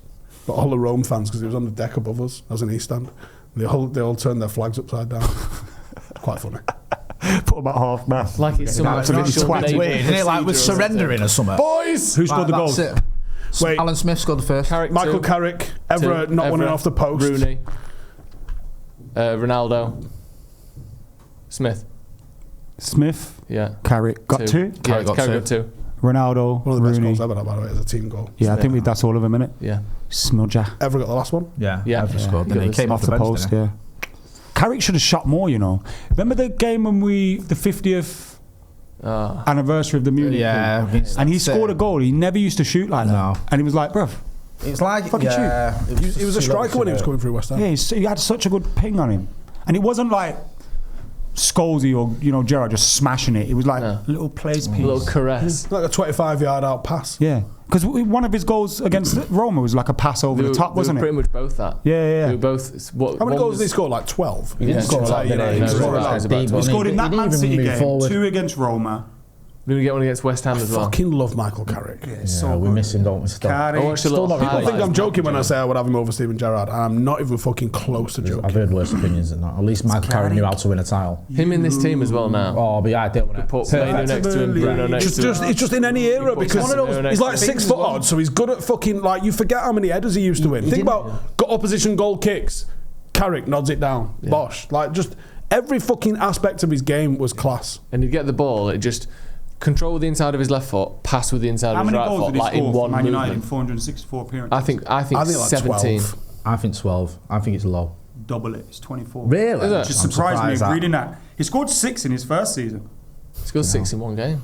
But all the Rome fans, because it was on the deck above us, as an East Stand, they all turned their flags upside down. Quite funny. Put about half mast. Like it's some That's a bit official twat. naval Weird, isn't it? Like we're procedure or surrendering or something. Boys! Who scored the That's goals? it. Wait. Alan Smith scored the first. Carrick Michael 2, Carrick, Evra 2, not winning Evra, off the post. Rooney, Ronaldo, Smith. Smith, Yeah. Carrick, got 2. Yeah, got Carrick two. got 2. Ronaldo, One of the best Rooney. goals ever, by the way, as a team goal. Yeah, I think that's all of them, innit? Yeah. Smudger. Ever got the last one? Yeah, Yeah. Evra Yeah. scored. Then he Good. came Off off the bench, post, didn't yeah. Carrick should have shot more, you know. Remember the game when the 50th anniversary of the Munich Yeah, thing? And he that's scored it. a goal. He never used to shoot like that. No. And he was like, bruv, he? It's like Fucking He was a striker when he was coming through West Ham. yeah, he had such a good ping on him. And it wasn't like Scholesy or, Gerrard just smashing it. It was like No. a little place A piece. little caress. Like a 25-yard out pass. Yeah. Because one of his goals against Roma was like a pass over the top, wasn't Pretty it? much both that. Yeah. They were both. How many goals did he score? Like 12? He didn't score a lot, He did he? No, scored a he lot. was about He 12. scored in that he didn't Man even City move game, forward. 2 against Roma. Did we get one against West Ham as well? Fucking love Michael Carrick. Yeah, we miss him, don't we? Still. Carrick. I watched a Still little not People think highlights. I'm joking when I say I would have him over Steven Gerrard, and I'm not even fucking close to joking. I've heard worse opinions than that. At least Michael Carrick knew how to win a title. Him in this team as well now. Oh, but yeah, I did want Put Mainu next to him, Bruno next to him. It's just in any era puts because Casemiro next he's to like him. 6 foot odd, so he's good at fucking like you forget how many headers he used to win. Think about got opposition goal kicks. Carrick nods it down. Bosh. Like just every fucking aspect of his game was class. And he'd get the ball, it just control with the inside of his left foot, pass with the inside How of his many right goals foot, did he like in score for one Man United in movement. 464 appearances? I think I think like 17. 12. I think 12. I think it's low. Double it. It's 24. Really? Is it? Just I'm surprised me surprised that. reading that. He scored 6 in his first season. He scored 6 in one game.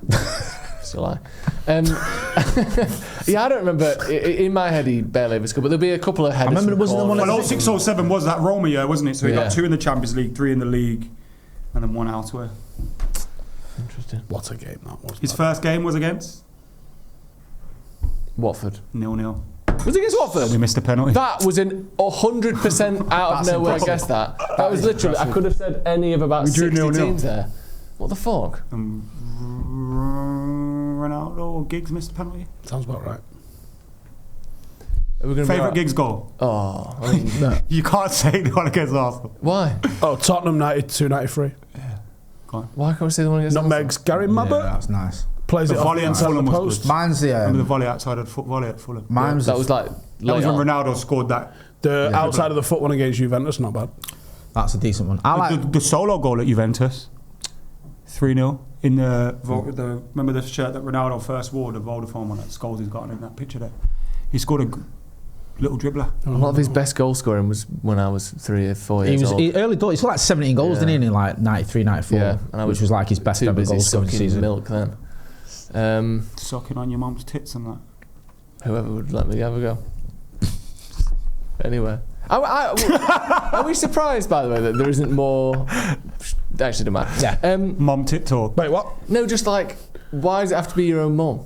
It's a lie. Yeah, I don't remember. In my head, he barely ever scored, but there'll be a couple of headers. I remember from wasn't the one corners. Well, 06-07 was that Roma year, wasn't it? So he Yeah. got 2 in the Champions League, 3 in the league, and then 1 elsewhere. Interesting. What a game that was. His man. first game was against Watford. 0-0. Was it against We Watford? missed a penalty. That was an 100% out of nowhere guess. That was literally. I could have said any of about We drew 60 0-0. teams there. What the fuck? Ronaldo or Giggs missed a penalty. Sounds about right. Are we gonna be Favourite alright? Giggs goal? Oh, I mean, You can't say the one against Arsenal. why? Oh, Tottenham 92-93. Why can't we say the one against? Nutmegs. Gary Yeah, Mabbutt that's nice. plays The it off volley the at inside of the Fulham was post. good. Mine's the. Remember the volley outside of the foot volley at Fulham? Mine's That was like That late was when on. Ronaldo scored that. The outside of the foot one against Juventus, not bad. That's a decent one. I like. The solo goal at Juventus, 3-0 in the remember the shirt that Ronaldo first wore, the Vodafone one that Scholes has got in that picture there. He scored a little dribbler. A lot of his best goal scoring was when I was 3 or 4 He years was old. early doors. He scored like 17 goals, Yeah. didn't he? In like 93, 94, Yeah, and I which was like his best too ever busy goal scoring sucking season. milk then. Sucking on your mum's tits and that. Whoever would let me have a go. Anyway. Are we surprised, by the way, that there isn't more? Actually, don't matter. Yeah. Mum tit talk. Wait, what? No, just like, why does it have to be your own mum?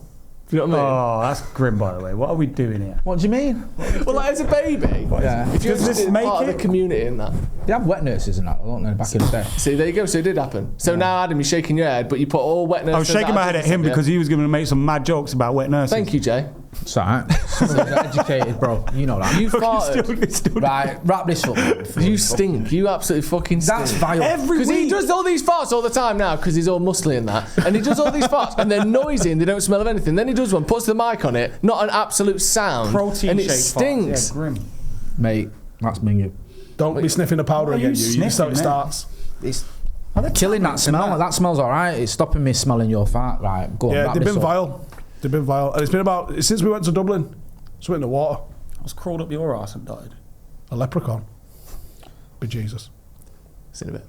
Do you know what I mean? Oh, that's grim, by the way. What are we doing here? What do you mean? Well, like as a baby, Yeah. if you're Does this just make part of it? the community in that. They have wet nurses and that, don't they, back in the day? See, there you go. So it did happen. So now, Adam, you're shaking your head, but you put all wet nurses. I was shaking my head at him because he was going to make some mad jokes about wet nurses. Thank you, Jay. It's alright. Someone's educated, bro. You know that. You farted. Still Right, wrap this up. You stink. You absolutely fucking stink. That's vile. Every Because he week. does all these farts all the time now because he's all muscly and that. And he does all these farts and they're noisy and they don't smell of anything. Then he does one, puts the mic on it, not an absolute sound. Protein and it shake farts. stinks. Yeah, grim. Mate, that's minging. Don't be sniffing the powder What are again, you you. That's how it sniffing, man? starts. It's killing that smell. That smells alright. It's stopping me smelling your fart. Right, go on. Yeah, wrap they've this been up. vile. They've been vile. And it's been about, since we went to Dublin, it's went in the water. I was crawled up your arse and died. A leprechaun. Be Jesus. See you in a bit.